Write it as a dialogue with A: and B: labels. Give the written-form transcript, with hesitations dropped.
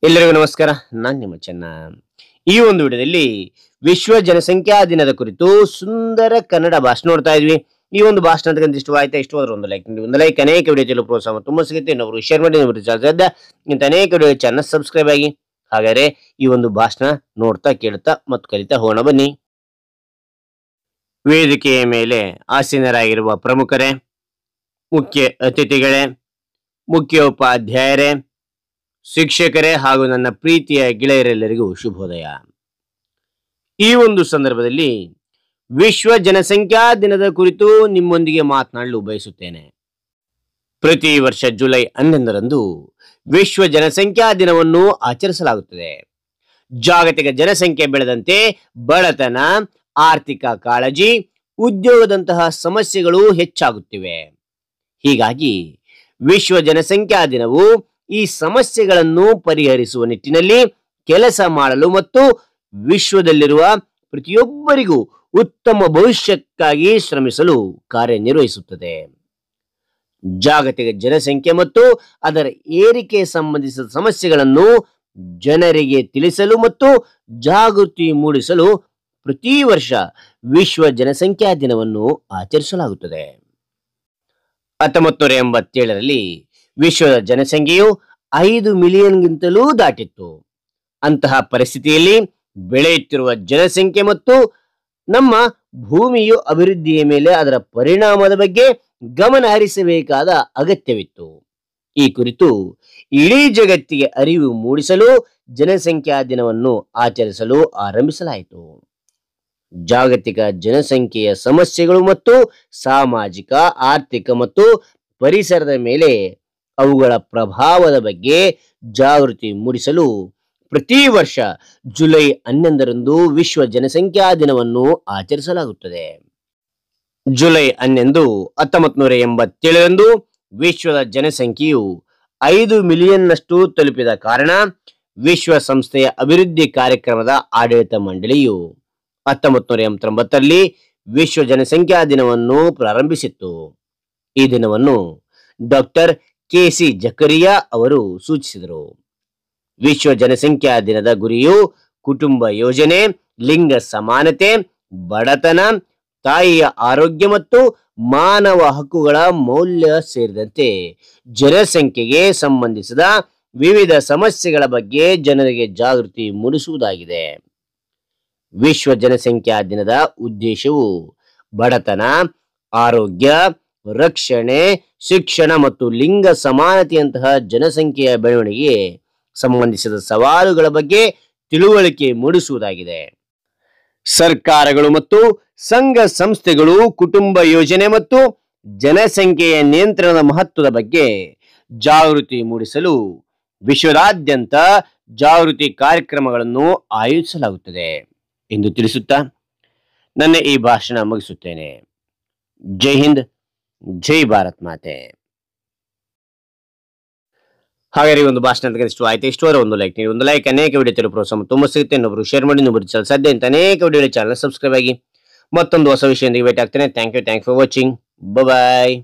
A: ಎಲ್ಲರಿಗೂ ನಮಸ್ಕಾರ. ನಾನು ನಿಮ್ಮ ಚೆನ್ನ. ಈ ಒಂದು ವಿಡಿಯೋದಲ್ಲಿ ವಿಶ್ವ ಜನಸಂಖ್ಯಾ ದಿನದ ಕುರಿತು ಸುಂದರ ಕನ್ನಡ ಭಾಷಣ ನೋಡ್ತಾ ಇದ್ವಿ. ಈ ಒಂದು ಭಾಷಣ ಅಂತ ಇಷ್ಟವಾಯ್ತಾ? ಇಷ್ಟವಾದ್ರೆ ಒಂದು ಲೈಕ್ ನೀಡಿ. ಒಂದು ಲೈಕ್ ಅನೇಕ ವಿಡಿಯೋ ಪ್ರೋತ್ಸಾಹ ತುಂಬ ಸಿಗುತ್ತೆ. ಇನ್ನೊಬ್ರು ಶೇರ್ ಮಾಡಿ, ಇಂಥ ಅನೇಕ ವಿಡಿಯೋ ಚಾನಲ್ ಸಬ್ಸ್ಕ್ರೈಬ್ ಆಗಿ. ಹಾಗಾದ್ರೆ ಈ ಒಂದು ಭಾಷಣ ನೋಡ್ತಾ ಕೇಳ್ತಾ ಮತ್ತು ಕಲಿತಾ ಹೋಗೋಣ ಬನ್ನಿ. ವೇದಿಕೆಯ ಮೇಲೆ ಆಸೀನರಾಗಿರುವ ಪ್ರಮುಖರೇ, ಮುಖ್ಯ ಅತಿಥಿಗಳೇ, ಮುಖ್ಯೋಪಾಧ್ಯಾಯರೇ, ಶಿಕ್ಷಕರೇ ಹಾಗೂ ನನ್ನ ಪ್ರೀತಿಯ ಗೆಳೆಯರೆಲ್ಲರಿಗೂ ಶುಭೋದಯ. ಈ ಒಂದು ಸಂದರ್ಭದಲ್ಲಿ ವಿಶ್ವ ಜನಸಂಖ್ಯಾ ದಿನದ ಕುರಿತು ನಿಮ್ಮೊಂದಿಗೆ ಮಾತನಾಡಲು ಬಯಸುತ್ತೇನೆ. ಪ್ರತಿ ವರ್ಷ ಜುಲೈ 11ರಂದು ವಿಶ್ವ ಜನಸಂಖ್ಯಾ ದಿನವನ್ನು ಆಚರಿಸಲಾಗುತ್ತದೆ. ಜಾಗತಿಕ ಜನಸಂಖ್ಯೆ ಬೆಳೆದಂತೆ ಬಡತನ, ಆರ್ಥಿಕ ಕಾಳಜಿ, ಉದ್ಯೋಗದಂತಹ ಸಮಸ್ಯೆಗಳು ಹೆಚ್ಚಾಗುತ್ತಿವೆ. ಹೀಗಾಗಿ ವಿಶ್ವ ಜನಸಂಖ್ಯಾ ದಿನವು ಈ ಸಮಸ್ಯೆಗಳನ್ನು ಪರಿಹರಿಸುವ ನಿಟ್ಟಿನಲ್ಲಿ ಕೆಲಸ ಮಾಡಲು ಮತ್ತು ವಿಶ್ವದಲ್ಲಿರುವ ಪ್ರತಿಯೊಬ್ಬರಿಗೂ ಉತ್ತಮ ಭವಿಷ್ಯಕ್ಕಾಗಿ ಶ್ರಮಿಸಲು ಕಾರ್ಯನಿರ್ವಹಿಸುತ್ತದೆ. ಜಾಗತಿಕ ಜನಸಂಖ್ಯೆ ಮತ್ತು ಅದರ ಏರಿಕೆ ಸಂಬಂಧಿಸಿದ ಸಮಸ್ಯೆಗಳನ್ನು ಜನರಿಗೆ ತಿಳಿಸಲು ಮತ್ತು ಜಾಗೃತಿ ಮೂಡಿಸಲು ಪ್ರತಿ ವರ್ಷ ವಿಶ್ವ ಜನಸಂಖ್ಯಾ ದಿನವನ್ನು ಆಚರಿಸಲಾಗುತ್ತದೆ. 1987ರಲ್ಲಿ ವಿಶ್ವದ ಜನಸಂಖ್ಯೆಯು 5 ಮಿಲಿಯನ್ಗಿಂತಲೂ ದಾಟಿತ್ತು. ಅಂತಹ ಪರಿಸ್ಥಿತಿಯಲ್ಲಿ ಬೆಳೆಯುತ್ತಿರುವ ಜನಸಂಖ್ಯೆ ಮತ್ತು ನಮ್ಮ ಭೂಮಿಯು ಅಭಿವೃದ್ಧಿಯ ಮೇಲೆ ಅದರ ಪರಿಣಾಮದ ಬಗ್ಗೆ ಗಮನ ಹರಿಸಬೇಕಾದ ಅಗತ್ಯವಿತ್ತು. ಈ ಕುರಿತು ಇಡೀ ಜಗತ್ತಿಗೆ ಅರಿವು ಮೂಡಿಸಲು ಜನಸಂಖ್ಯಾ ದಿನವನ್ನು ಆಚರಿಸಲು ಆರಂಭಿಸಲಾಯಿತು. ಜಾಗತಿಕ ಜನಸಂಖ್ಯೆಯ ಸಮಸ್ಯೆಗಳು ಮತ್ತು ಸಾಮಾಜಿಕ, ಆರ್ಥಿಕ ಮತ್ತು ಪರಿಸರದ ಮೇಲೆ ಅವುಗಳ ಪ್ರಭಾವದ ಬಗ್ಗೆ ಜಾಗೃತಿ ಮೂಡಿಸಲು ಪ್ರತಿ ವರ್ಷ ಜುಲೈ 11ರಂದು ವಿಶ್ವ ಜನಸಂಖ್ಯಾ ದಿನವನ್ನು ಆಚರಿಸಲಾಗುತ್ತದೆ. ಜುಲೈ 11, 1987ರಂದು ವಿಶ್ವದ ಜನಸಂಖ್ಯೆಯು 5 ಮಿಲಿಯನ್ನಷ್ಟು ತಲುಪಿದ ಕಾರಣ ವಿಶ್ವಸಂಸ್ಥೆಯ ಅಭಿವೃದ್ಧಿ ಕಾರ್ಯಕ್ರಮದ ಆಡಳಿತ ಮಂಡಳಿಯು 1989ರಲ್ಲಿ ವಿಶ್ವ ಜನಸಂಖ್ಯಾ ದಿನವನ್ನು ಪ್ರಾರಂಭಿಸಿತ್ತು. ಈ ದಿನವನ್ನು ಡಾಕ್ಟರ್ ಕೆ.ಸಿ. ಜಕರಿಯಾ ಅವರು ಸೂಚಿಸಿದರು. ವಿಶ್ವ ಜನಸಂಖ್ಯಾ ದಿನದ ಗುರಿಯು ಕುಟುಂಬ ಯೋಜನೆ, ಲಿಂಗ ಸಮಾನತೆ, ಬಡತನ, ತಾಯಿಯ ಆರೋಗ್ಯ ಮತ್ತು ಮಾನವ ಹಕ್ಕುಗಳ ಮೌಲ್ಯ ಸೇರಿದಂತೆ ಜನಸಂಖ್ಯೆಗೆ ಸಂಬಂಧಿಸಿದ ವಿವಿಧ ಸಮಸ್ಯೆಗಳ ಬಗ್ಗೆ ಜನರಿಗೆ ಜಾಗೃತಿ ಮೂಡಿಸುವುದಾಗಿದೆ. ವಿಶ್ವ ಜನಸಂಖ್ಯಾ ದಿನದ ಉದ್ದೇಶವು ಬಡತನ, ಆರೋಗ್ಯ, ರಕ್ಷಣೆ, ಶಿಕ್ಷಣ ಮತ್ತು ಲಿಂಗ ಸಮಾನತೆಯಂತಹ ಜನಸಂಖ್ಯೆಯ ಬೆಳವಣಿಗೆಗೆ ಸಂಬಂಧಿಸಿದ ಸವಾಲುಗಳ ಬಗ್ಗೆ ತಿಳುವಳಿಕೆ ಮೂಡಿಸುವುದಾಗಿದೆ. ಸರ್ಕಾರಗಳು ಮತ್ತು ಸಂಘ ಸಂಸ್ಥೆಗಳು ಕುಟುಂಬ ಯೋಜನೆ ಮತ್ತು ಜನಸಂಖ್ಯೆಯ ನಿಯಂತ್ರಣದ ಮಹತ್ವದ ಬಗ್ಗೆ ಜಾಗೃತಿ ಮೂಡಿಸಲು ವಿಶ್ವದಾದ್ಯಂತ ಜಾಗೃತಿ ಕಾರ್ಯಕ್ರಮಗಳನ್ನು ಆಯೋಜಿಸಲಾಗುತ್ತದೆ ಎಂದು ತಿಳಿಸುತ್ತಾ ನನ್ನ ಈ ಭಾಷಣ ಮುಗಿಸುತ್ತೇನೆ. ಜೈ ಹಿಂದ್, ಜೈ ಭಾರತ್ ಮಾತೆ. ಹಾಗಾದ್ರೆ ಒಂದು ಭಾಷಣ ಅಂತ ಇಷ್ಟವಾದ್ರೆ ಒಂದು ಲೈಕ್ ನೀಡಿ. ಒಂದು ಲೈಕ್ ಅನೇಕ ವಿಡಿಯೋ ಪ್ರೋತ್ಸಾಹ ತುಂಬ ಸಿಗುತ್ತೆ. ಇನ್ನೊಬ್ರು ಶೇರ್ ಮಾಡಿ, ಇನ್ನೊಬ್ರು ಸಾಧ್ಯ ಅಂತ ಅನೇಕ ವಿಡಿಯೋ ಚಾನಲ್ ಸಬ್ಸ್ಕ್ರೈಬ್ ಆಗಿ. ಮತ್ತೊಂದು ಹೊಸ ವಿಷಯದೊಂದಿಗೆ ಭೇಟಿ ಆಗ್ತೇನೆ. Thank you for watching. Bye.